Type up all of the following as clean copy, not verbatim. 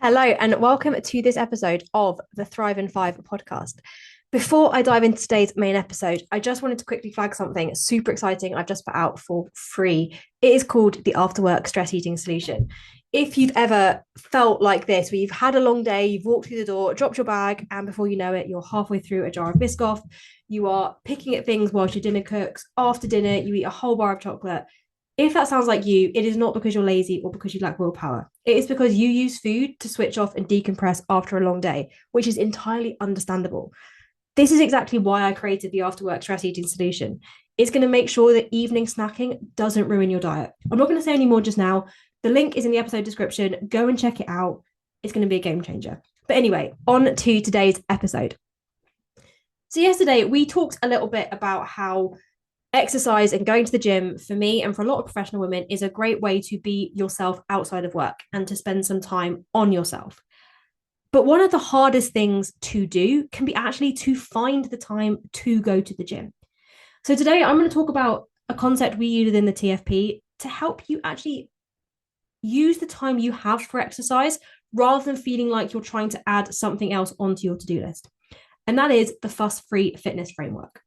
Hello, and welcome to this episode of the Thrive in Five podcast. Before I dive into today's main episode, I just wanted to quickly flag something super exciting I've just put out for free. It is called the Afterwork Stress Eating Solution. If you've ever felt like this, where you've had a long day, you've walked through the door, dropped your bag, and before you know it, you're halfway through a jar of Biscoff, you are picking at things whilst your dinner cooks. After dinner, you eat a whole bar of chocolate. If that sounds like you, it is not because you're lazy or because you lack willpower. It is because you use food to switch off and decompress after a long day, which is entirely understandable. This is exactly why I created the Afterwork Stress Eating Solution. It's going to make sure that evening snacking doesn't ruin your diet. I'm not going to say any more just now. The link is in the episode description. Go and check it out. It's going to be a game changer. But anyway, on to today's episode. So, yesterday we talked a little bit about how exercise and going to the gym for me and for a lot of professional women is a great way to be yourself outside of work and to spend some time on yourself. But one of the hardest things to do can be actually to find the time to go to the gym. So today I'm going to talk about a concept we use within the TFP to help you actually use the time you have for exercise rather than feeling like you're trying to add something else onto your to-do list. And that is the fuss-free fitness framework.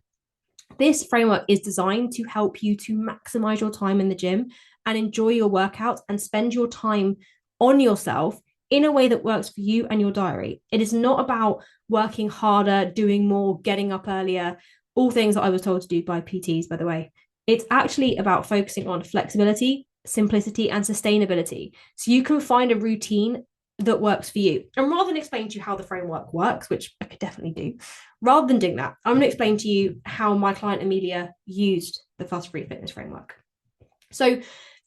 This framework is designed to help you to maximize your time in the gym and enjoy your workouts and spend your time on yourself in a way that works for you and your diary. It is not about working harder, doing more, getting up earlier, all things that I was told to do by PTs, by the way. It's actually about focusing on flexibility, simplicity, and sustainability. So you can find a routine that works for you. And rather than explain to you how the framework works, which I could definitely do, rather than doing that, I'm going to explain to you how my client Amelia used the fuss-free fitness framework. So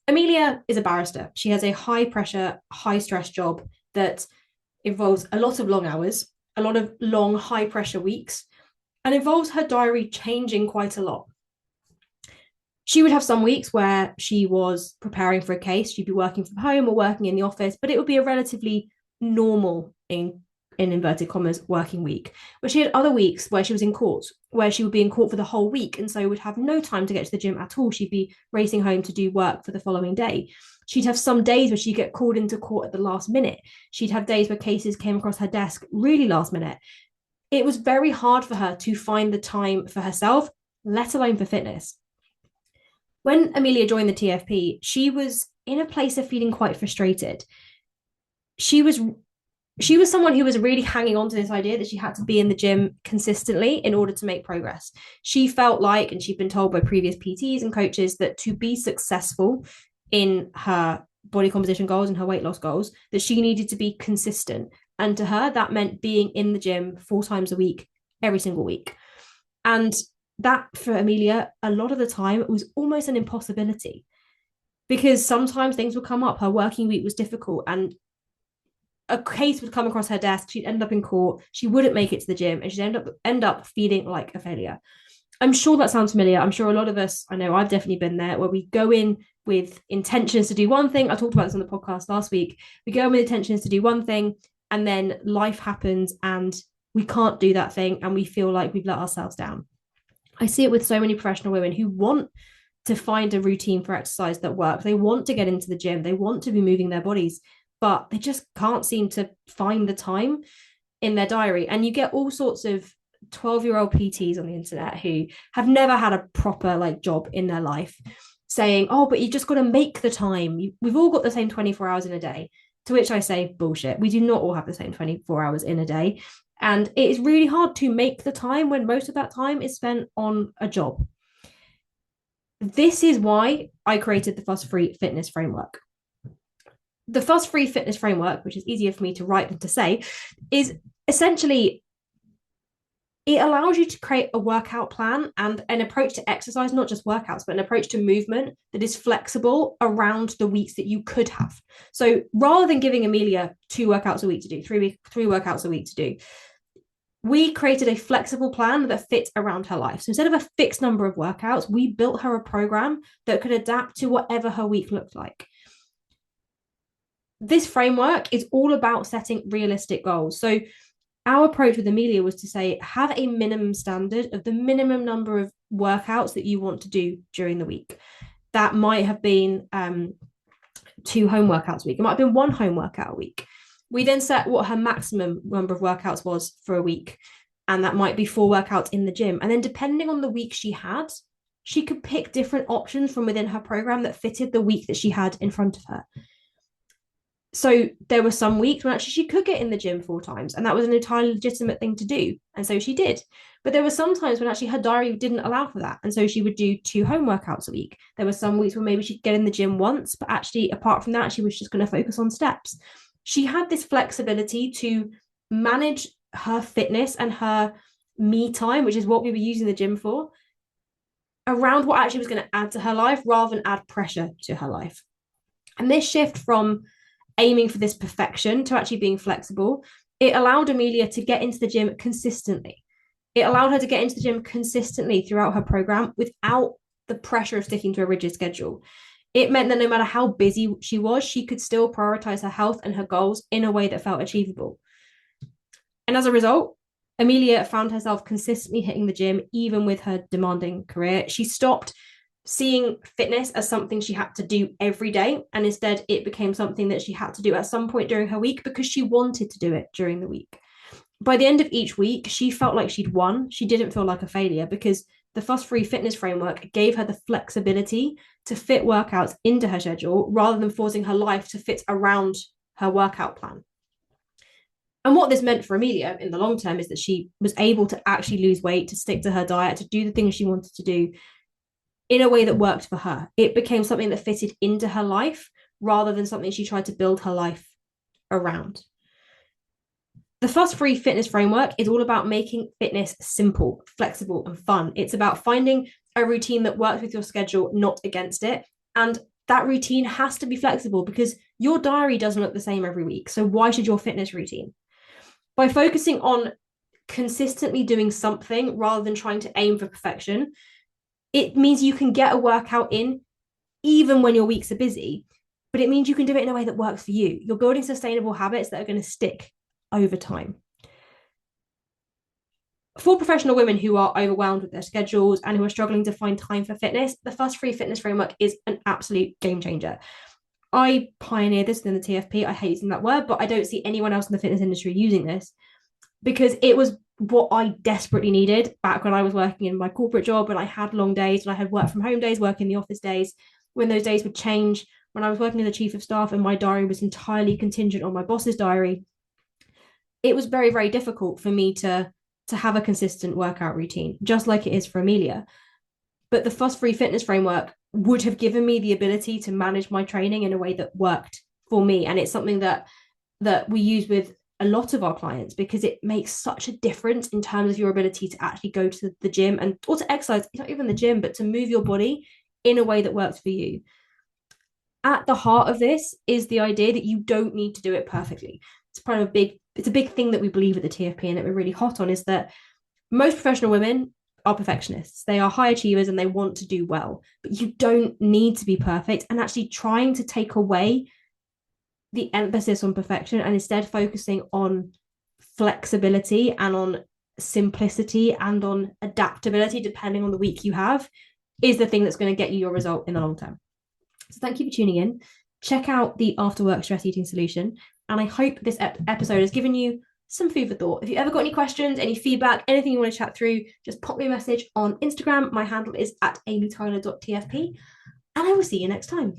Amelia is a barrister. She has a high pressure, high stress job that involves a lot of long hours, a lot of long, high pressure weeks, and involves her diary changing quite a lot. She would have some weeks where she was preparing for a case. She'd be working from home or working in the office, but it would be a relatively normal, in inverted commas, working week. But she had other weeks where she was in court, where she would be in court for the whole week and so would have no time to get to the gym at all. She'd be racing home to do work for the following day. She'd have some days where she'd get called into court at the last minute. She'd have days where cases came across her desk really last minute. It was very hard for her to find the time for herself, let alone for fitness. When Amelia joined the TFP, she was in a place of feeling quite frustrated. She was someone who was really hanging on to this idea that she had to be in the gym consistently in order to make progress. She felt like, and she'd been told by previous PTs and coaches, that to be successful in her body composition goals and her weight loss goals, that she needed to be consistent. And to her, that meant being in the gym 4 times a week, every single week. And that for Amelia, a lot of the time, it was almost an impossibility because sometimes things would come up. Her working week was difficult and a case would come across her desk. She'd end up in court. She wouldn't make it to the gym and she'd end up feeling like a failure. I'm sure that sounds familiar. I'm sure a lot of us, I know I've definitely been there, where we go in with intentions to do one thing. I talked about this on the podcast last week. We go in with intentions to do one thing and then life happens and we can't do that thing and we feel like we've let ourselves down. I see it with so many professional women who want to find a routine for exercise that works. They want to get into the gym. They want to be moving their bodies, but they just can't seem to find the time in their diary. And you get all sorts of 12-year-old PTs on the internet who have never had a proper job in their life saying, oh, but you just got to make the time. We've all got the same 24 hours in a day. To which I say, bullshit. We do not all have the same 24 hours in a day. And it is really hard to make the time when most of that time is spent on a job. This is why I created the fuss-free fitness framework. The fuss-free fitness framework, which is easier for me to write than to say, is essentially, it allows you to create a workout plan and an approach to exercise, not just workouts, but an approach to movement that is flexible around the weeks that you could have. So rather than giving Amelia 2 workouts a week to do, three workouts a week to do, we created a flexible plan that fits around her life. So instead of a fixed number of workouts, we built her a program that could adapt to whatever her week looked like. This framework is all about setting realistic goals. So our approach with Amelia was to say, have a minimum standard of the minimum number of workouts that you want to do during the week. That might have been 2 home workouts a week. It might have been 1 home workout a week. We then set what her maximum number of workouts was for a week. And that might be 4 workouts in the gym. And then depending on the week she had, she could pick different options from within her program that fitted the week that she had in front of her. So there were some weeks when actually she could get in the gym 4 times, and that was an entirely legitimate thing to do. And so she did. But there were some times when actually her diary didn't allow for that. And so she would do 2 home workouts a week. There were some weeks where maybe she'd get in the gym once, but actually, apart from that, she was just going to focus on steps. She had this flexibility to manage her fitness and her me time, which is what we were using the gym for, around what actually was going to add to her life rather than add pressure to her life. And this shift from aiming for this perfection to actually being flexible, it allowed Amelia to get into the gym consistently. It allowed her to get into the gym consistently throughout her program without the pressure of sticking to a rigid schedule. It meant that no matter how busy she was, she could still prioritize her health and her goals in a way that felt achievable. And as a result, Amelia found herself consistently hitting the gym, even with her demanding career. She stopped seeing fitness as something she had to do every day, and instead it became something that she had to do at some point during her week because she wanted to do it during the week. By the end of each week, she felt like she'd won. She didn't feel like a failure because the Fuss-Free Fitness Framework gave her the flexibility to fit workouts into her schedule rather than forcing her life to fit around her workout plan. And what this meant for Amelia in the long term is that she was able to actually lose weight, to stick to her diet, to do the things she wanted to do in a way that worked for her. It became something that fitted into her life rather than something she tried to build her life around. The Fuss-Free Fitness Framework is all about making fitness simple, flexible, and fun. It's about finding a routine that works with your schedule, not against it. And that routine has to be flexible because your diary doesn't look the same every week. So why should your fitness routine? By focusing on consistently doing something rather than trying to aim for perfection, it means you can get a workout in even when your weeks are busy, but it means you can do it in a way that works for you. You're building sustainable habits that are going to stick over time. For professional women who are overwhelmed with their schedules and who are struggling to find time for fitness, the Fuss-Free Fitness Framework is an absolute game changer. I pioneered this within the TFP. I hate using that word, but I don't see anyone else in the fitness industry using this because it was what I desperately needed back when I was working in my corporate job, when I had long days, when I had work from home days, work in the office days, when those days would change, when I was working as a chief of staff and my diary was entirely contingent on my boss's diary. It was very, very difficult for me to have a consistent workout routine, just like it is for Amelia. But the Fuss-Free Fitness Framework would have given me the ability to manage my training in a way that worked for me. And it's something that we use with a lot of our clients because it makes such a difference in terms of your ability to actually go to the gym and or to exercise, not even the gym, but to move your body in a way that works for you. At the heart of this is the idea that you don't need to do it perfectly. It's a big thing that we believe at the TFP and that we're really hot on, is that most professional women are perfectionists. They are high achievers and they want to do well, but you don't need to be perfect. And actually trying to take away the emphasis on perfection and instead focusing on flexibility and on simplicity and on adaptability, depending on the week you have, is the thing that's going to get you your result in the long term. So thank you for tuning in. Check out the After Work Stress Eating Solution. And I hope this episode has given you some food for thought. If you ever got any questions, any feedback, anything you want to chat through, just pop me a message on Instagram. My handle is @amytyler.tfp. And I will see you next time.